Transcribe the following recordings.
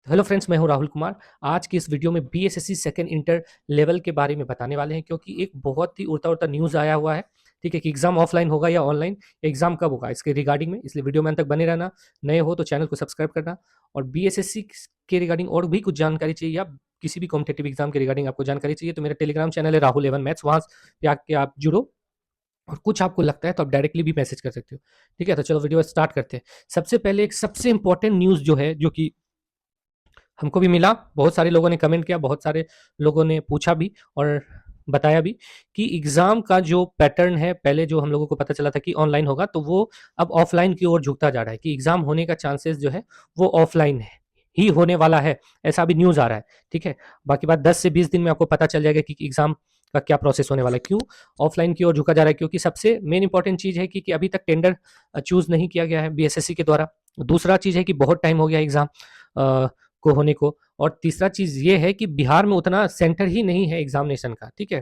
Hello friends, मैं हूं राहुल कुमार। आज की इस वीडियो में बीएसएससी सेकंड इंटर लेवल के बारे में बताने वाले हैं, क्योंकि एक बहुत ही उड़ता-उड़ता न्यूज़ आया हुआ है, ठीक है? कि एग्ज़ाम ऑफलाइन होगा या ऑनलाइन, एग्ज़ाम कब होगा, इसके रिगार्डिंग में। इसलिए वीडियो में अंत तक बने रहना। नए हो तो चैनल को सब्सक्राइब करना, और बीएसएससी के रिगार्डिंग और भी कुछ जानकारी चाहिए, या किसी भी कॉम्पिटिटिव एग्ज़ाम के रिगार्डिंग आपको जानकारी चाहिए, तो मेरा टेलीग्राम चैनल है राहुल एवन मैथ्स, वहाँ पे आके आप जुड़ो। और कुछ आपको लगता है तो आप डायरेक्टली भी मैसेज कर सकते हो, ठीक है? तो चलो वीडियो स्टार्ट करते हैं। सबसे पहले एक सबसे इंपॉर्टेंट न्यूज़ जो है, जो कि हमको भी मिला, बहुत सारे लोगों ने कमेंट किया, बहुत सारे लोगों ने पूछा भी और बताया भी कि एग्ज़ाम का जो पैटर्न है, पहले जो हम लोगों को पता चला था कि ऑनलाइन होगा, तो वो अब ऑफलाइन की ओर झुकता जा रहा है, कि एग्ज़ाम होने का चांसेस जो है वो ऑफलाइन है ही होने वाला है, ऐसा अभी न्यूज़ आ रहा है, ठीक है? बाकी बात 10 से 20 दिन में आपको पता चल जाएगा कि एग्ज़ाम का क्या प्रोसेस होने वाला है। क्यों ऑफलाइन की ओर झुका जा रहा है? क्योंकि सबसे मेन इंपॉर्टेंट चीज़ है कि अभी तक टेंडर चूज़ नहीं किया गया है बीएसएससी के द्वारा। दूसरा चीज़ है कि बहुत टाइम हो गया एग्ज़ाम को होने को। और तीसरा चीज़ ये है कि बिहार में उतना सेंटर ही नहीं है एग्जामिनेशन का, ठीक है?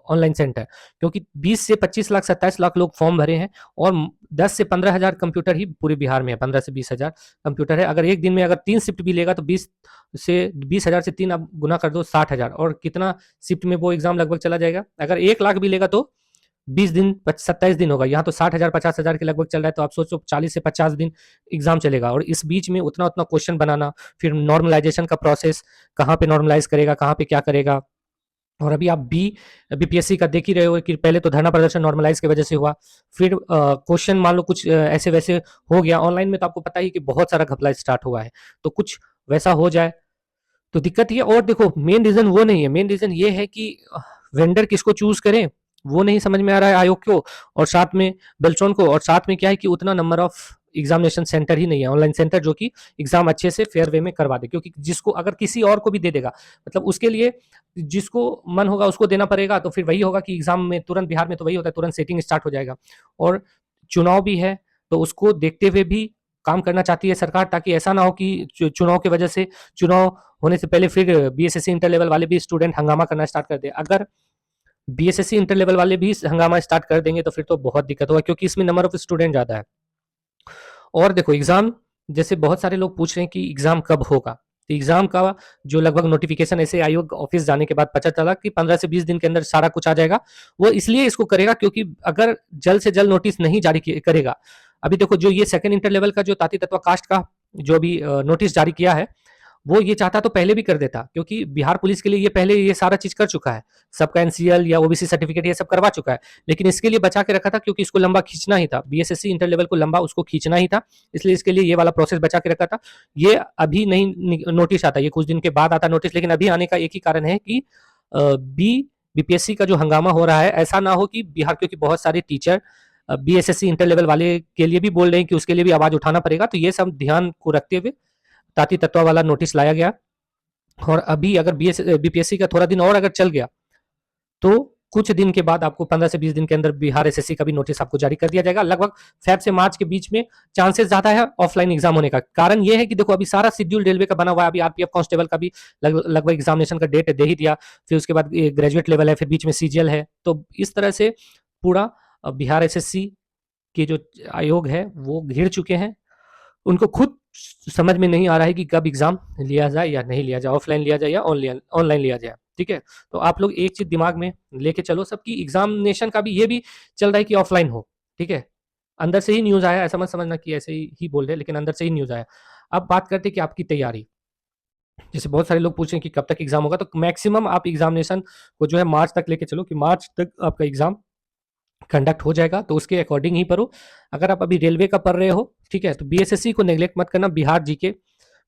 ऑनलाइन सेंटर, क्योंकि 20 से 25 लाख 27 लाख लोग फॉर्म भरे हैं, और 10 से 15 हज़ार कंप्यूटर ही पूरे बिहार में है। 15 से 20 हज़ार कंप्यूटर है। अगर एक दिन में अगर 3 शिफ्ट भी लेगा तो 20 हज़ार से 3 आप गुना कर दो, 60 हज़ार, और कितना शिफ्ट में वो एग्जाम लगभग चला जाएगा? अगर 1 लाख भी लेगा तो 20 दिन 27 दिन होगा। यहाँ तो 60 हज़ार 50 हज़ार के लगभग चल रहा है, तो आप सोचो 40 से 50 दिन एग्जाम चलेगा, और इस बीच में उतना उतना क्वेश्चन बनाना, फिर नॉर्मलाइजेशन का प्रोसेस, कहाँ पे नॉर्मलाइज करेगा, कहाँ पे क्या करेगा। और अभी आप बीपीएससी का देख ही रहे हो कि पहले तो धरना प्रदर्शन नॉर्मलाइज की वजह से हुआ, फिर क्वेश्चन मान लो कुछ ऐसे वैसे हो गया। ऑनलाइन में तो आपको पता ही कि बहुत सारा घपला स्टार्ट हुआ है, तो कुछ वैसा हो जाए तो दिक्कत ये। और देखो, मेन रीजन वो नहीं है, मेन रीजन ये है कि वेंडर किसको चूज करें वो नहीं समझ में आ रहा है आयोग को, और साथ में बेल्ट्रॉन को, और साथ में क्या है कि उतना नंबर ऑफ एग्जामिनेशन सेंटर ही नहीं है, ऑनलाइन सेंटर, जो कि एग्जाम अच्छे से फेयर वे में करवा दे। क्योंकि जिसको अगर किसी और को भी दे देगा, मतलब उसके लिए जिसको मन होगा उसको देना पड़ेगा, तो फिर वही होगा कि एग्जाम में तुरंत, बिहार में तो वही होता है, तुरंत सेटिंग स्टार्ट हो जाएगा। और चुनाव भी है, तो उसको देखते हुए भी काम करना चाहती है सरकार, ताकि ऐसा ना हो कि चुनाव की वजह से, चुनाव होने से पहले फिर बीएसएससी इंटर लेवल वाले भी स्टूडेंट हंगामा करना स्टार्ट कर दे। अगर बीएसएससी इंटर लेवल वाले भी हंगामा स्टार्ट कर देंगे तो फिर तो बहुत दिक्कत होगा, क्योंकि इसमें नंबर ऑफ स्टूडेंट ज़्यादा है। और देखो, एग्जाम जैसे बहुत सारे लोग पूछ रहे हैं कि एग्जाम कब होगा, तो एग्जाम का जो लगभग नोटिफिकेशन ऐसे आयोग ऑफिस जाने के बाद पता चला कि 15 से 20 दिन के अंदर सारा कुछ आ जाएगा। वो इसलिए इसको करेगा क्योंकि अगर जल्द से जल्द नोटिस नहीं जारी करेगा, अभी देखो जो ये सेकंड इंटर लेवल का जो ताती तत्वा कास्ट का जो भी नोटिस जारी किया है, वो ये चाहता तो पहले भी कर देता, क्योंकि बिहार पुलिस के लिए ये पहले ये सारा चीज कर चुका है, सबका एनसीएल या ओबीसी सर्टिफिकेट ये सब करवा चुका है। लेकिन इसके लिए बचा के रखा था, क्योंकि इसको लंबा खींचना ही था, बीएसएससी इंटर लेवल को लंबा उसको खींचना ही था, इसलिए इसके लिए ये वाला प्रोसेस बचा के रखा था। ये अभी नहीं नोटिस आता, ये कुछ दिन के बाद आता नोटिस, लेकिन अभी आने का एक ही कारण है कि बीपीएससी का जो हंगामा हो रहा है, ऐसा ना हो कि बिहार, क्योंकि बहुत सारे टीचर बीएसएससी इंटर लेवल वाले के लिए भी बोल रहे हैं कि उसके लिए भी आवाज उठाना पड़ेगा, तो ये सब ध्यान को रखते हुए ताती तत्वा वाला नोटिस लाया गया। और अभी अगर बीपीएससी का थोड़ा दिन और अगर चल गया, तो कुछ दिन के बाद आपको 15 से 20 दिन के अंदर बिहार एसएससी का भी नोटिस आपको जारी कर दिया जाएगा। लगभग फेब से मार्च के बीच में चांसेस ज्यादा है ऑफलाइन एग्जाम होने का। कारण यह है कि देखो, अभी सारा शेड्यूल रेलवे का बना हुआ है, अभी आरपीएफ कांस्टेबल का भी लगभग एग्जामिनेशन का डेट दे ही दिया, फिर उसके बाद ग्रेजुएट लेवल है, फिर बीच में सीजीएल है, तो इस तरह से पूरा बिहार एसएससी के जो आयोग है वो घिर चुके हैं। उनको खुद समझ में नहीं आ रहा है कि कब एग्जाम लिया जाए या नहीं लिया जाए, ऑफलाइन लिया जाए या ऑनलाइन ऑनलाइन लिया जाए, ठीक है? तो आप लोग एक चीज दिमाग में लेके चलो, सबकी एग्जामिनेशन का भी ये भी चल रहा है कि ऑफलाइन हो, ठीक है? अंदर से ही न्यूज आया, ऐसा मत समझना कि ऐसे ही बोल रहे, लेकिन अंदर से ही न्यूज आया। अब बात करते हैं कि आपकी तैयारी, जैसे बहुत सारे लोग पूछ रहे हैं कि कब तक एग्जाम होगा, तो मैक्सिमम आप एग्जामिनेशन को जो है मार्च तक लेके चलो, कि मार्च तक आपका एग्जाम कंडक्ट हो जाएगा, तो उसके अकॉर्डिंग ही पढ़ो। अगर आप अभी रेलवे का पढ़ रहे हो, ठीक है, तो बीएसएससी को नेग्लेक्ट मत करना। बिहार जीके,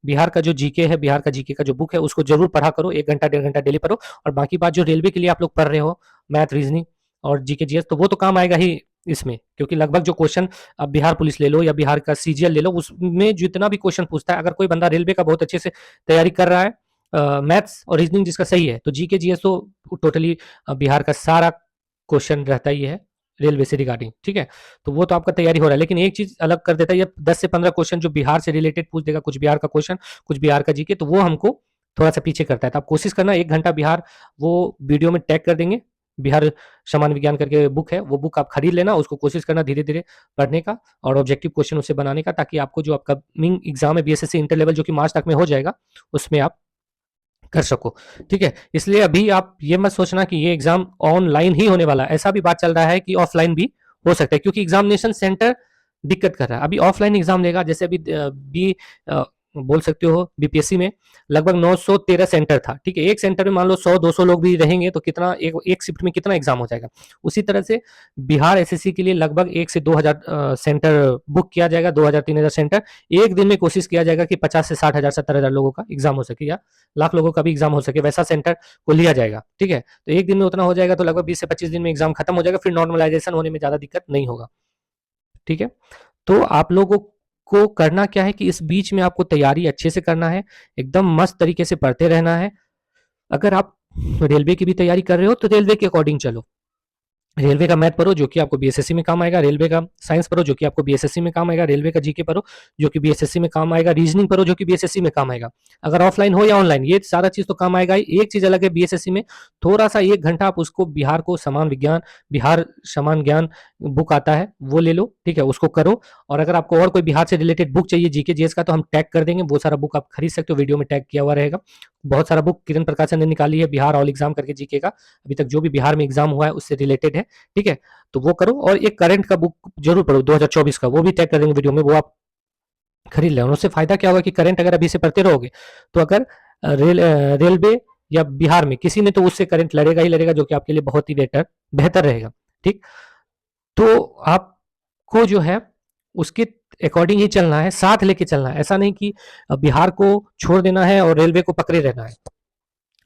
बिहार का जो जीके है, बिहार का जीके का जो बुक है, उसको जरूर पढ़ा करो, 1 घंटा 1.5 घंटा डेली पढ़ो। और बाकी बात जो रेलवे के लिए आप लोग पढ़ रहे हो, मैथ, रीजनिंग और जीके जीएस, तो वो तो काम आएगा ही इसमें, क्योंकि लगभग जो क्वेश्चन अब बिहार पुलिस ले लो या बिहार का सीजीएल ले लो, उसमें जितना भी क्वेश्चन पूछता है, अगर कोई बंदा रेलवे का बहुत अच्छे से तैयारी कर रहा है, मैथ्स और रीजनिंग जिसका सही है, तो जीके जीएस तो टोटली बिहार का सारा क्वेश्चन रहता ही है रेलवे से रिगार्डिंग, ठीक है? तो वो तो आपका तैयारी हो रहा है, लेकिन एक चीज अलग कर देता है, ये 10 से 15 क्वेश्चन जो बिहार से रिलेटेड पूछ देगा, कुछ बिहार का क्वेश्चन, कुछ बिहार का जीके, तो वो हमको थोड़ा सा पीछे करता है। तो आप कोशिश करना 1 घंटा बिहार वो वीडियो में टैग कर देंगे, बिहार सामान्य विज्ञान करके बुक है, वो बुक आप खरीद लेना, उसको कोशिश करना धीरे धीरे पढ़ने का और ऑब्जेक्टिव क्वेश्चन उससे बनाने का, ताकि आपको जो अपकमिंग एग्जाम है बीएसएससी इंटर लेवल जो कि मार्च तक में हो जाएगा, उसमें आप कर सको। ठीक है, इसलिए अभी आप ये मत सोचना कि ये एग्जाम ऑनलाइन ही होने वाला है, ऐसा भी बात चल रहा है कि ऑफलाइन भी हो सकता है, क्योंकि एग्जामिनेशन सेंटर दिक्कत कर रहा है। अभी ऑफलाइन एग्जाम लेगा, जैसे अभी बी बोल सकते हो बीपीएससी में लगभग 913 सेंटर था। ठीक है, एक सेंटर में मान लो 100-200 लोग भी रहेंगे तो कितना एक शिफ्ट में कितना एग्जाम हो जाएगा। उसी तरह से बिहार एसएससी के लिए लगभग 1 से 2000 सेंटर बुक किया जाएगा, 2000-3000 सेंटर एक दिन में कोशिश किया जाएगा कि 50 से 60 हजार 70 हजार लोगों का एग्जाम हो सके, या लाख लोगों का भी एग्जाम हो सके, वैसा सेंटर को लिया जाएगा। ठीक है, तो एक दिन में उतना हो जाएगा तो लगभग 20 से 25 दिन में एग्जाम खत्म हो जाएगा, फिर नॉर्मलाइजेशन होने में ज्यादा दिक्कत नहीं होगा। ठीक है, तो आप लोगों को करना क्या है कि इस बीच में आपको तैयारी अच्छे से करना है, एकदम मस्त तरीके से पढ़ते रहना है। अगर आप रेलवे की भी तैयारी कर रहे हो तो रेलवे के अकॉर्डिंग चलो, रेलवे का मैथ पढ़ो जो कि आपको बीएसएससी में काम आएगा, रेलवे का साइंस पढ़ो जो कि आपको बीएसएससी में काम आएगा, रेलवे का जीके पढ़ो जो कि बीएसएससी में काम आएगा, रीजनिंग पढ़ो जो कि बीएसएससी में काम आएगा। अगर ऑफलाइन हो या ऑनलाइन, ये सारा चीज तो काम आएगा ही। एक चीज अलग है, बीएसएससी में थोड़ा सा 1 घंटा आप उसको बिहार को समान विज्ञान, बिहार समान ज्ञान बुक आता है वो ले लो। ठीक है, उसको करो। और अगर आपको और कोई बिहार से रिलेटेड बुक चाहिए जीके जीएस का, तो हम टैग कर देंगे, वो सारा बुक आप खरीद सकते हो, वीडियो में टैग किया हुआ रहेगा। बहुत सारा बुक किरण प्रकाशन ने निकाली है, बिहार ऑल एग्जाम करके जीके का, अभी तक जो भी बिहार में एग्जाम हुआ है उससे रिलेटेड है। ठीक है, तो वो करो। और एक करंट का बुक जरूर पढ़ो 2024 का, वो भी टैग कर देंगे वीडियो में, वो आप खरीद लें। उससे फायदा क्या होगा कि करंट अगर अभी से पढ़ते रहोगे तो अगर रेलवे या बिहार में किसी में तो उससे करंट लड़ेगा ही लड़ेगा, जो कि आपके लिए बहुत ही बेहतर रहेगा। ठीक, तो आपको जो है उसके अकॉर्डिंग ही चलना है, साथ लेके चलना है। ऐसा नहीं कि बिहार को छोड़ देना है और रेलवे को पकड़े रहना है।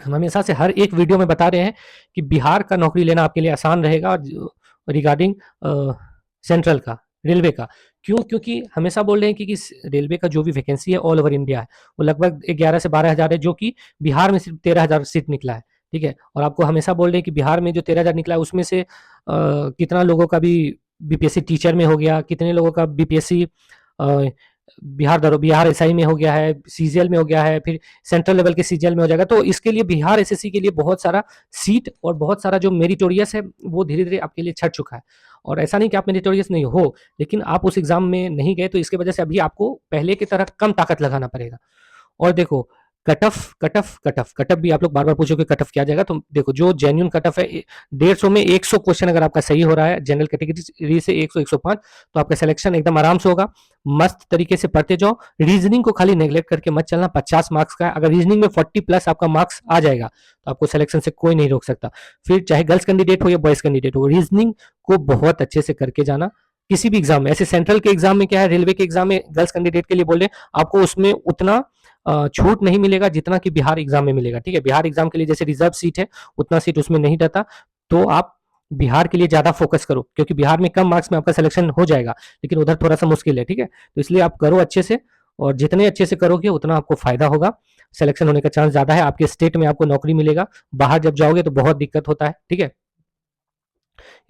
हम हमेशा से हर एक वीडियो में बता रहे हैं कि बिहार का नौकरी लेना आपके लिए आसान रहेगा, और रिगार्डिंग सेंट्रल का, रेलवे का। क्यों? क्योंकि हमेशा बोल रहे हैं कि रेलवे का जो भी वैकेंसी है ऑल ओवर इंडिया है, वो लगभग 11 से 12 हजार है, जो कि बिहार में सिर्फ 13,000 सीट निकला है। ठीक है, और आपको हमेशा बोल रहे हैं कि बिहार में जो 13,000 निकला है उसमें से कितना लोगों का भी बीपीएससी टीचर में हो गया, कितने लोगों का बीपीएससी बिहार एसआई में हो गया है, सीजीएल में हो गया है, फिर सेंट्रल लेवल के सीजीएल में हो जाएगा। तो इसके लिए बिहार एसएससी के लिए बहुत सारा सीट और बहुत सारा जो मेरिटोरियस है वो धीरे धीरे आपके लिए छट चुका है। और ऐसा नहीं कि आप मेरिटोरियस नहीं हो, लेकिन आप उस एग्जाम में नहीं गए, तो इसके वजह से अभी आपको पहले की तरह कम ताकत लगाना पड़ेगा। और देखो, कट ऑफ भी आप लोग बार बार पूछोगे कट ऑफ क्या जाएगा, तो देखो जो जेन्युइन कट ऑफ है 150 में 100 क्वेश्चन अगर आपका सही हो रहा है जनरल कैटेगरी से 100-105, तो आपका सिलेक्शन एकदम आराम से होगा। मस्त तरीके से पढ़ते जाओ, रीजनिंग को खाली नेग्लेक्ट करके मत चलना। 50 मार्क्स का, अगर रीजनिंग में 40 प्लस आपका मार्क्स आ जाएगा तो आपको सिलेक्शन से कोई नहीं रोक सकता। फिर चाहे गर्ल्स कैंडिडेट हो या बॉयज कैंडिडेट हो, रीजनिंग को बहुत अच्छे से करके जाना। किसी भी एग्जाम में, ऐसे सेंट्रल के एग्जाम में क्या है, रेलवे के एग्जाम में गर्ल्स कैंडिडेट के लिए बोल रहे हैं, आपको उसमें उतना छूट नहीं मिलेगा जितना कि बिहार एग्जाम में मिलेगा। ठीक है, बिहार एग्जाम के लिए जैसे रिजर्व सीट है उतना सीट उसमें नहीं रहता, तो आप बिहार के लिए ज्यादा फोकस करो, क्योंकि बिहार में कम मार्क्स में आपका सिलेक्शन हो जाएगा, लेकिन उधर थोड़ा सा मुश्किल है। ठीक है, तो इसलिए आप करो अच्छे से, और जितने अच्छे से करोगे उतना आपको फायदा होगा, सिलेक्शन होने का चांस ज्यादा है, आपके स्टेट में आपको नौकरी मिलेगा। बाहर जब जाओगे तो बहुत दिक्कत होता है। ठीक है,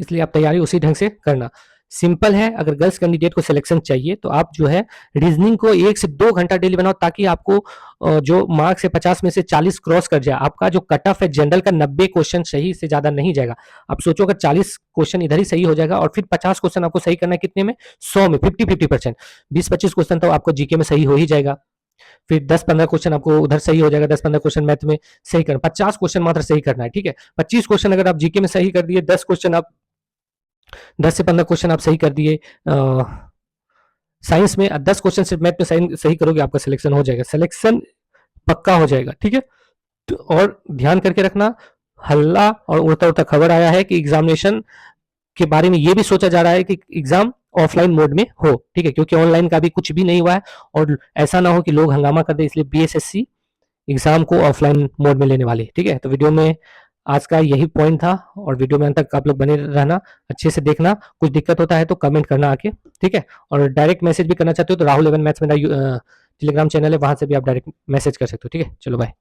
इसलिए आप तैयारी उसी ढंग से करना। सिंपल है, अगर गर्ल्स कैंडिडेट को सिलेक्शन चाहिए तो आप जो है रीजनिंग को 1 से 2 घंटा डेली बनाओ, ताकि आपको जो मार्क्स है 50 में से 40 क्रॉस कर जाए। आपका जो कट ऑफ है जनरल का 90 क्वेश्चन सही से ज्यादा नहीं जाएगा। आप सोचो अगर 40 क्वेश्चन इधर ही सही हो जाएगा और फिर 50 क्वेश्चन आपको सही करना है कितने में, 100 में, 50-50%, 20-25 क्वेश्चन तो आपको जीके में सही हो ही जाएगा। फिर 10-15 क्वेश्चन आपको उधर सही हो जाएगा, 10-15 क्वेश्चन मैथ में सही करना, 50 क्वेश्चन मात्र सही करना है। ठीक है, 25 क्वेश्चन अगर आप जीके में सही कर दिए, 10 से 15 क्वेश्चन आप सही कर दिए साइंस में, 10 क्वेश्चन सिर्फ मैथ में सही करोगे, आपका सिलेक्शन हो जाएगा, सिलेक्शन पक्का हो जाएगा। ठीक है, तो और ध्यान करके रखना, हल्ला और उड़ता उड़ता खबर आया है कि एग्जामिनेशन के बारे में ये भी सोचा जा रहा है कि एग्जाम ऑफलाइन मोड में हो। ठीक है, क्योंकि ऑनलाइन का भी कुछ भी नहीं हुआ है, और ऐसा ना हो कि लोग हंगामा कर दे, इसलिए बीएसएससी एग्जाम को ऑफलाइन मोड में लेने वाले। ठीक है, तो वीडियो में आज का यही पॉइंट था, और वीडियो में अंत तक आप लोग बने रहना, अच्छे से देखना। कुछ दिक्कत होता है तो कमेंट करना आके। ठीक है, और डायरेक्ट मैसेज भी करना चाहते हो तो राहुल 11 मैथ्स मेरा टेलीग्राम चैनल है, वहां से भी आप डायरेक्ट मैसेज कर सकते हो। ठीक है, चलो बाय।